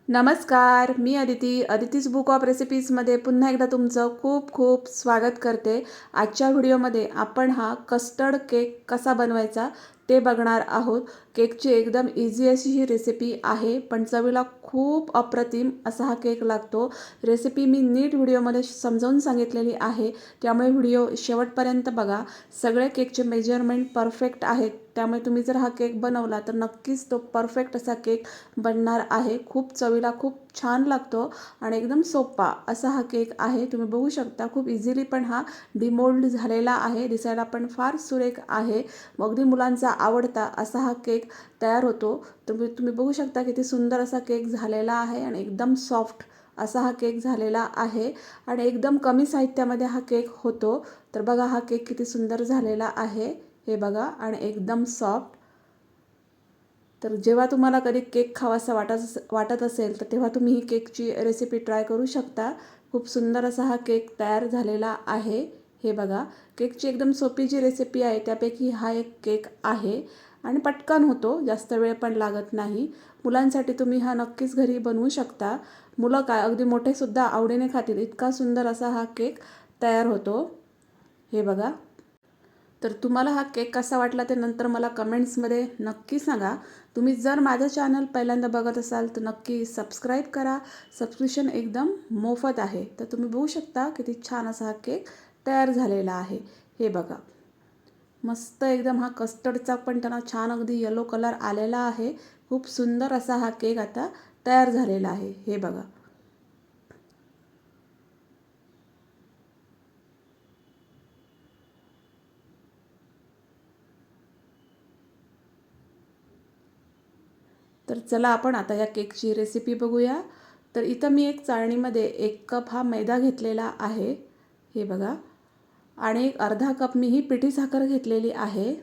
नमस्कार, मी अदितीज book of रेसिपीजमध्ये पुन्हा एकदा तुमचं खूप खूप स्वागत करते. आजच्या व्हिडिओमध्ये आपण हा कस्टर्ड केक कसा बनवायचा ते बघणार आहोत. केकची एकदम इझी अशी ही रेसिपी आहे, पण चवीला खूप अप्रतिम असा हा केक लागतो. रेसिपी मी नीट व्हिडिओमध्ये समजावून सांगितलेली आहे, त्यामुळे व्हिडिओ शेवटपर्यंत बघा. सगळे केकचे मेजरमेंट परफेक्ट आहेत, त्यामुळे तुम्ही जर हा केक बनवला तर नक्कीच तो परफेक्ट असा केक बनणार आहे. खूप चवीला खूप छान लागतो आणि एकदम सोपा असा हा केक आहे. तुम्ही बघू शकता खूप इझिली पण हा डिमोल्ड झालेला आहे. दिसायला पण फार सुरेख आहे. अगदी मुलांचा आवडता असा हा केक तयार होतो. तुम्ही बघू शकता किती सुंदर असा केक झालेला आहे आणि एकदम सॉफ्ट असा हा केक झालेला आहे आणि एकदम कमी साहित्यामध्ये हा केक होतो. तर बघा हा केक किती सुंदर झालेला आहे, हे बघा, आणि एकदम सॉफ्ट. तर जेव्हा तुम्हाला कधी केक खावासा वाटत असेल तर तेव्हा तुम्ही ही केकची रेसिपी ट्राय करू शकता. खूप सुंदर असा हा केक तयार झालेला आहे, हे बघा. केकची एकदम सोपी जी रेसिपी आहे त्यापैकी हा एक केक आहे आणि पटकन होतो, जास्त वेळ पण लागत नाही. मुलांसाठी तुम्ही हा नक्कीच घरी बनवू शकता. मुलं काय अगदी मोठेसुद्धा आवडीने खातील इतका सुंदर असा हा केक तयार होतो, हे बघा. तर तुम्हाला हा केक कसा वाटला ते नंतर मला कमेंट्समध्ये नक्की सांगा. तुम्ही जर माझं चॅनल पहिल्यांदा बघत असाल तर नक्की सबस्क्राईब करा. सबस्क्रिप्शन एकदम मोफत आहे. तर तुम्ही बघू शकता किती छान असा हा केक तयार झालेला आहे, हे बघा. मस्त एकदम हा कस्टर्डचा पण त्यांना छान अगदी येलो कलर आलेला आहे. खूप सुंदर असा हा केक आता तयार झालेला आहे, हे बघा. तर चला आपण आता या केकची रेसिपी बघूया. तर इथं मी एक चाळणीमध्ये 1 कप हा मैदा घेतलेला आहे, हे बघा. आणि एक अर्धा कप मी ही पिठी साखर घेतलेली आहे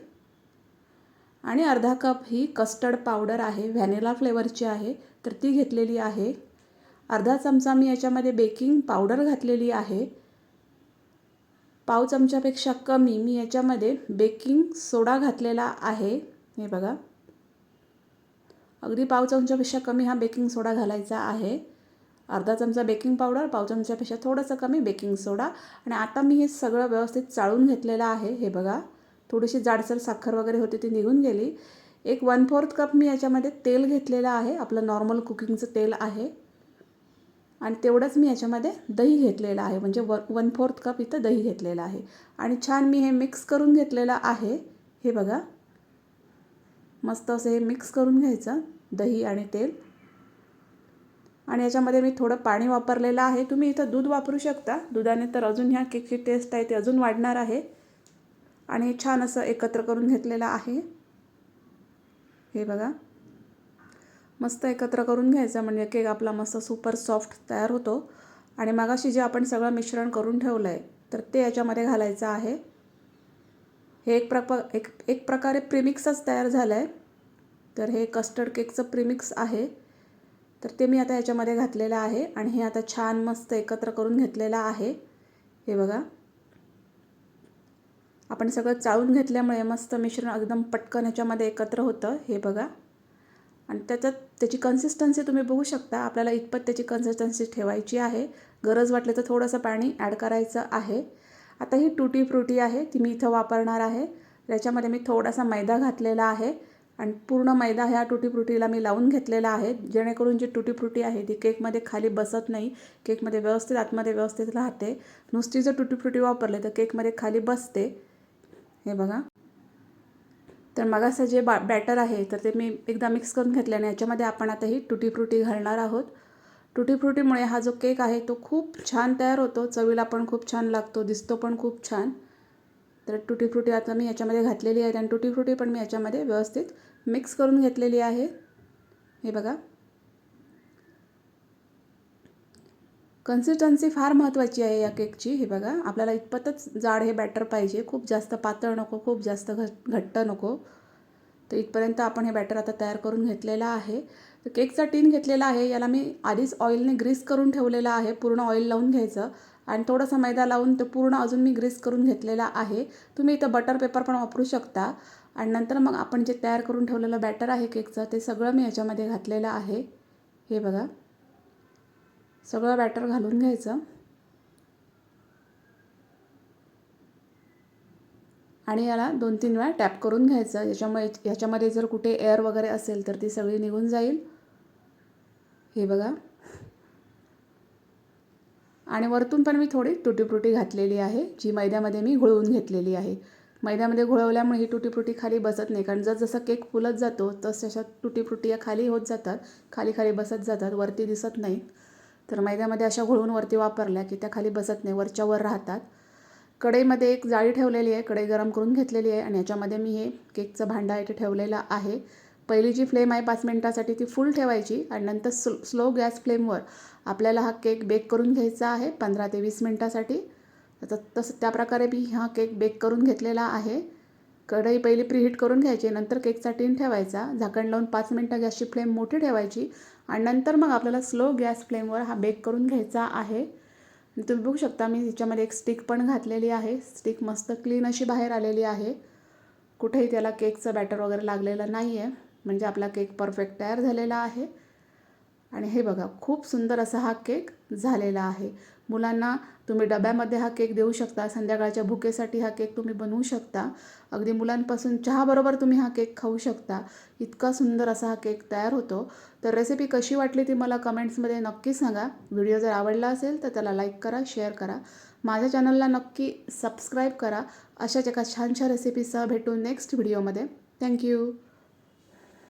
आणि अर्धा कप ही कस्टर्ड पावडर आहे, व्हॅनिला फ्लेवरची आहे, तर ती घेतलेली आहे. अर्धा चमचा मी याच्यामध्ये बेकिंग पावडर घातलेली आहे. पाव चमच्यापेक्षा कमी मी याच्यामध्ये बेकिंग सोडा घातलेला आहे, हे बघा. अगदी पाव चमच्यापेक्षा कमी हा बेकिंग सोडा घालायचा आहे. अर्धा चमचा बेकिंग पावडर, पाव चमच्यापेक्षा थोडंसं कमी बेकिंग सोडा. आणि आता मी हे सगळं व्यवस्थित चाळून घेतलेलं आहे, हे बघा. थोडीशी जाडसर साखर वगैरे होती ती निघून गेली. एक 1/4 कप मी याच्यामध्ये तेल घेतलेलं आहे, आपलं नॉर्मल कुकिंगचं तेल आहे. आणि तेवढंच मी याच्यामध्ये दही घेतलेलं आहे, म्हणजे 1/4 कप इथं दही घेतलेलं आहे. आणि छान मी हे मिक्स करून घेतलेलं आहे, हे बघा. मस्त असं हे मिक्स करून घ्यायचं दही आणि तेल. आणि याच्यामध्ये मी थोडं पाणी वापरलेलं आहे. तुम्ही इथं दूध वापरू शकता. दुधाने तर अजून ह्या केकची टेस्ट आहे ते अजून वाढणार आहे. आणि हे छान असं एकत्र करून घेतलेलं आहे, हे बघा. मस्त एकत्र करून घ्यायचं म्हणजे केक आपला मस्त सुपर सॉफ्ट तयार होतो. आणि मगाशी जे आपण सगळं मिश्रण करून ठेवलं आहे तर ते याच्यामध्ये घालायचं आहे. हे एक प्रकारे प्रीमिक्सच तयार झालं आहे. तर हे कस्टर्ड केकचं प्रीमिक्स आहे. तर ते मी आता याच्यामध्ये घातलेलं आहे आणि हे आता छान मस्त एकत्र करून घेतलेलं आहे, हे बघा. आपण सगळं चाळून घेतल्यामुळे मस्त मिश्रण एकदम पटकन ह्याच्यामध्ये एकत्र होतं, हे बघा. आणि त्याची कन्सिस्टन्सी तुम्ही बघू शकता. आपल्याला इतपत त्याची कन्सिस्टन्सी ठेवायची आहे. गरज वाटली तर थोडंसं पाणी ॲड करायचं आहे. आता ही टुटी फ्रुटी आहे ती मी इथं वापरणार आहे. त्याच्यामध्ये मी थोडासा मैदा घातलेला आहे आणि पूर्ण मैदा ह्या टुटी फ्रुटीला मी लावून घेतलेला आहे, जेणेकरून जी टुटी फ्रुटी आहे ती केकमध्ये खाली बसत नाही, केकमध्ये व्यवस्थित आतमध्ये व्यवस्थित राहते. नुसती जर टुटी फ्रुटी वापरले तर केकमध्ये खाली बसते, हे बघा. तर मगाचं जे बॅटर आहे तर ते मी एकदा मिक्स करून घेतल्याने याच्यामध्ये आपण आता ही टुटी फ्रुटी घालणार आहोत. टुटी फ्रुटीमुळे हा जो केक आहे तो खूप छान तयार होतो, चवीला पण खूप छान लागतो, दिसतो पण खूप छान. तर टुटी फ्रुटी आता मी याच्यामध्ये घातलेली आहे आणि टुटी फ्रुटी पण मी याच्यामध्ये व्यवस्थित मिक्स करून घेतलेली आहे, हे बघा. कन्सिस्टन्सी फार महत्त्वाची आहे या केकची, हे बघा. आपल्याला इतपतच जाड हे बॅटर पाहिजे, खूप जास्त पातळ नको, खूप जास्त घट्ट नको. तर इथपर्यंत आपण हे बॅटर आता तयार करून घेतलेलं आहे. तर केकचा टीन घेतलेला आहे, याला मी आधीच ऑइलने ग्रीस करून ठेवलेलं आहे. पूर्ण ऑइल लावून घ्यायचं आणि थोडासा मैदा लावून ते पूर्ण अजून मी ग्रीस करून घेतलेला आहे. तुम्ही इथं बटर पेपर पण वापरू शकता. आणि नंतर मग आपण जे तयार करून ठेवलेलं बॅटर आहे केकचं ते सगळं मी याच्यामध्ये घातलेलं आहे, हे बघा. सगळं बॅटर घालून घ्यायचं आणि याला 2-3 वेळा टॅप करून घ्यायचं. याच्यामध्ये जर कुठे एअर वगैरे असेल तर ती सगळी निघून जाईल. हे बघा. आणि वरतून पण मी थोडी तुटी फ्रुटी घातलेली आहे, जी मैद्यामध्ये मी घोळवून घेतलेली आहे. मैद्यामध्ये घोळवल्यामुळे ही तुटी फ्रुटी खाली बसत नाही, कारण जसं केक फुलत जातो तसं तुटी फ्रुटी या खाली होत जातात, खाली खाली बसत जातात, वरती दिसत नाहीत. तर मैद्यामध्ये अशा घोळवून वरती वापरल्या की त्या खाली बसत नाही, वरच्या वर राहतात. कढईमध्ये एक जाळी ठेवलेली आहे, कढई गरम करून घेतलेली आहे आणि याच्यामध्ये मी हे केकचं भांडा इथे ठेवलेला आहे. पहिली जी फ्लेम आहे 5 मिनिटासाठी ती फुल ठेवायची आणि नंतर स्लो गॅस फ्लेमवर आपल्याला हा केक बेक करून घ्यायचा आहे 15 ते 20 मिनिटासाठी. तसं त्याप्रकारे मी हा केक बेक करून घेतलेला आहे. कढई पहिली प्रीहीट करून घ्यायची, नंतर केकचा टीन ठेवायचा, झाकण लावून 5 मिनिटं गॅसची फ्लेम मोठी ठेवायची आणि नंतर मग आपल्याला स्लो गॅस फ्लेमवर हा बेक करून घ्यायचा आहे. तुम्ही बघू शकता मी ह्याच्यामध्ये एक स्टिक पण घातलेली आहे. स्टिक मस्त क्लीन अशी बाहेर आलेली आहे, कुठेही त्याला केकचं बॅटर वगैरे लागलेलं नाही आहे, म्हणजे आपला केक परफेक्ट तयार झालेला आहे. आणि हे बघा, खूप सुंदर असा हा केक झालेला आहे. मुलांना तुम्ही डब्यामध्ये हा केक देऊ शकता, संध्याकाळच्या भुकेसाठी हा केक तुम्ही बनवू शकता. अगदी मुलांपासून चहाबरोबर तुम्ही हा केक खाऊ शकता. इतका सुंदर असा हा केक तयार होतो. तर रेसिपी कशी वाटली ती मला कमेंट्समध्ये नक्की सांगा. व्हिडिओ जर आवडला असेल तर त्याला लाईक करा, शेअर करा. माझ्या चॅनलला नक्की सबस्क्राईब करा. अशाच एका छानशा रेसिपीसह भेटू नेक्स्ट व्हिडिओमध्ये. थँक्यू.